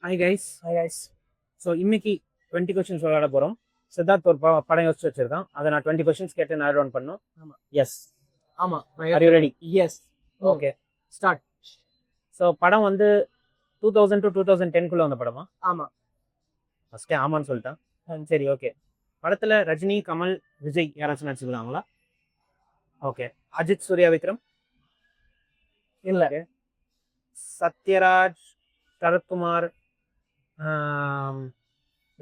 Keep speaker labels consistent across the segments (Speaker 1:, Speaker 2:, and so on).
Speaker 1: Hi guys.
Speaker 2: Hi guys.
Speaker 1: So இன்னைக்கு 20 questions விளையாட போகிறோம். சித்தார்த் ஒரு படம் யோசிச்சு வச்சிருக்கான். அதை நான் 20 கொஸ்டின்ஸ் கேட்டு நான் டவுன் பண்ணணும்.
Speaker 2: ஆமா.
Speaker 1: எஸ்.
Speaker 2: ஆமா.
Speaker 1: Are you ready?
Speaker 2: Yes.
Speaker 1: Okay,
Speaker 2: start.
Speaker 1: So படம் வந்து 2000 to 2010 வந்த படமா?
Speaker 2: ஆமா.
Speaker 1: ஃபஸ்ட்டே ஆமான்னு சொல்லிட்டேன். சரி, ஓகே. படத்தில் ரஜினி, கமல், விஜய் யாராச்சும் நடிச்சிருக்காங்களா? ஓகே. அஜித், சூர்யா, விக்ரம்?
Speaker 2: இல்ல.
Speaker 1: சத்யராஜ், சரத்குமார்,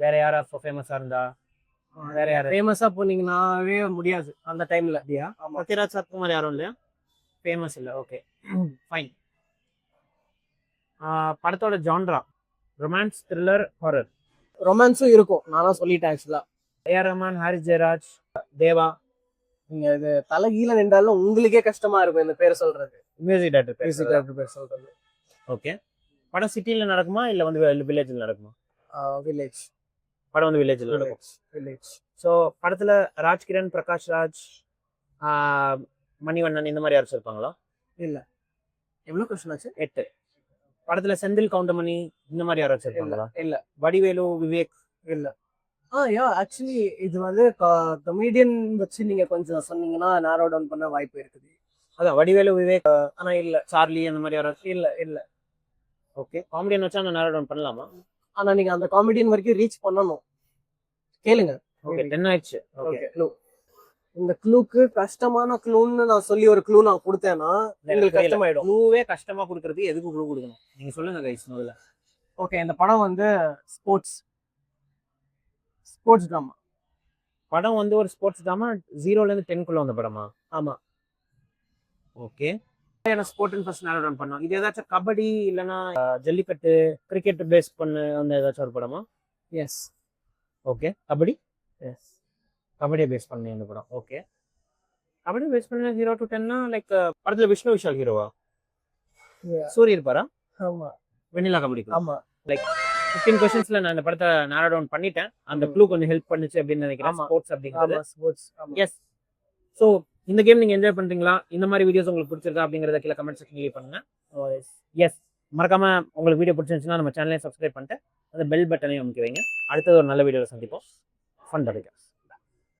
Speaker 1: வேற யாரா ஃபேமஸா இருந்தா? வேற யாரு
Speaker 2: ஃபேமஸா போனீங்கன்னாவே முடியாது அந்த டைம்ல.
Speaker 1: அப்படியா? சத்யராஜ், சரத்குமார் யாரும் இல்லையா? ஃபேமஸ் இல்லை. Okay, fine. படத்தோட ஜான்ரா ரொமான்ஸ், த்ரில்லர், ஹாரர்?
Speaker 2: ரொமான்ஸும் இருக்கும், நானா சொல்லிட்டேன் ஆக்சுவலா.
Speaker 1: ஏஆர் ரஹ்மான், ஹாரிஸ் ஜெயராஜ், தேவா.
Speaker 2: நீங்க இது தலைகீழ நின்றாலும் உங்களுக்கே கஷ்டமா இருக்கும் இந்த பேரை சொல்றது.
Speaker 1: மியூசிக் டைரக்டர்
Speaker 2: பேர் சொல்றது.
Speaker 1: ஓகே. படம் சிட்டியில் நடக்குமா இல்லை வந்து வில்லேஜில் நடக்குமா?
Speaker 2: வில்லேஜ்.
Speaker 1: படம் வந்து வில்லேஜில் நடக்கும்.
Speaker 2: வில்லேஜ்.
Speaker 1: ஸோ படத்தில் ராஜ்கிரண், பிரகாஷ் ராஜ், மணிவண்ணன் இந்த மாதிரி யாரும் இருப்பாங்களா?
Speaker 2: இல்ல. எவ்வளவு கொஸ்டின் ஆச்சு?
Speaker 1: 8. படத்தில் செந்தில், கவுண்டமணி இந்த மாதிரி யாராச்சும் இருப்பாங்களா?
Speaker 2: இல்ல.
Speaker 1: வடிவேலு, விவேக்?
Speaker 2: இல்ல. யா ஆக்சுவலி இது வந்து கமெடியன் வச்சு நீங்க கொஞ்சம் சொன்னீங்கன்னா நாரோ டவுன் பண்ண வாய்ப்பு இருக்குது.
Speaker 1: அதான் வடிவேலு, விவேக்.
Speaker 2: ஆனா இல்ல.
Speaker 1: சார்லி அந்த மாதிரி யாராச்சும்?
Speaker 2: இல்ல.
Speaker 1: ஓகே. காமெடியன் வச்சா நான் நேரோ டவுன் பண்ணலாமா?
Speaker 2: ஆனா நீங்க அந்த காமெடியன் வரைக்கும் ரீச் பண்ணணும். கேளுங்க.
Speaker 1: ஓகே, 10 ஆயிடுச்சு. ஓகே.
Speaker 2: இந்த க்ளூக்கு கஷ்டமான க்ளூன்னு நான் சொல்லி ஒரு க்ளூ நான் கொடுத்தேன்னா உங்களுக்கு கஷ்டமாயிடும்.
Speaker 1: க்ளூவே கஷ்டமா கொடுக்கறதுக்கு எதுக்கு க்ளூ கொடுக்கணும்? நீங்க சொல்லுங்க கைஸ் முதல்ல.
Speaker 2: ஓகே, இந்த படம் வந்து ஸ்போர்ட்ஸ் ட்ராமா.
Speaker 1: படம் வந்து ஒரு ஸ்போர்ட்ஸ் ட்ராமா. 0லேருந்து 10 வந்த படமா?
Speaker 2: ஆமா.
Speaker 1: ஓகே. ஸ்போர்ட்னு ஃபர்ஸ்ட் நேரோ டவுன் பண்ணோம். இது ஏதாச்சும் கபடி இல்லைன்னா ஜல்லிக்கட்டு, கிரிக்கெட் பேஸ் பண்ண அந்த ஏதாச்சும் ஒரு படமா?
Speaker 2: எஸ்.
Speaker 1: ஓகே. கபடி?
Speaker 2: எஸ்.
Speaker 1: கபடியை பேஸ் பண்ணி அந்த படம். ஓகே. கபடி பேஸ் பண்ண 0 to 10னா லைக் படத்துல விஷ்ணு விஷால் ஹீரோவா? சூரிய இருப்பாரா?
Speaker 2: ஆமா.
Speaker 1: வெண்ணிலா கபடி.
Speaker 2: ஆமா.
Speaker 1: லைக் 15 கொஸ்டின்ஸ்ல நான் இந்த படத்தை நேரோ டவுன் பண்ணிட்டேன். அந்த க்ளூ கொஞ்சம் ஹெல்ப் பண்ணுச்சு அப்படின்னு நினைக்கிறேன். ஸ்போர்ட்ஸ் அப்படிங்கிறது.
Speaker 2: ஸ்போர்ட்ஸ்.
Speaker 1: எஸ். ஸோ இந்த கேம் நீங்க என்ஜாய் பண்றீங்களா? இந்த மாதிரி வீடியோஸ் உங்களுக்கு பிடிச்சிருக்கா அப்படிங்கறத கீழே கமெண்ட் செக்ஷன் லீவ் பண்ணுங்க. எஸ். மறக்காம உங்களுக்கு வீடியோ பிடிச்சிருந்துச்சுன்னா நம்ம சேனலையும் சப்ஸ்கிரைப் பண்ணிட்டு அந்த பெல் பட்டனையும் அமுக்கி வைங்க. அடுத்தது ஒரு நல்ல வீடியோவில் சந்திப்போம். Fun topic.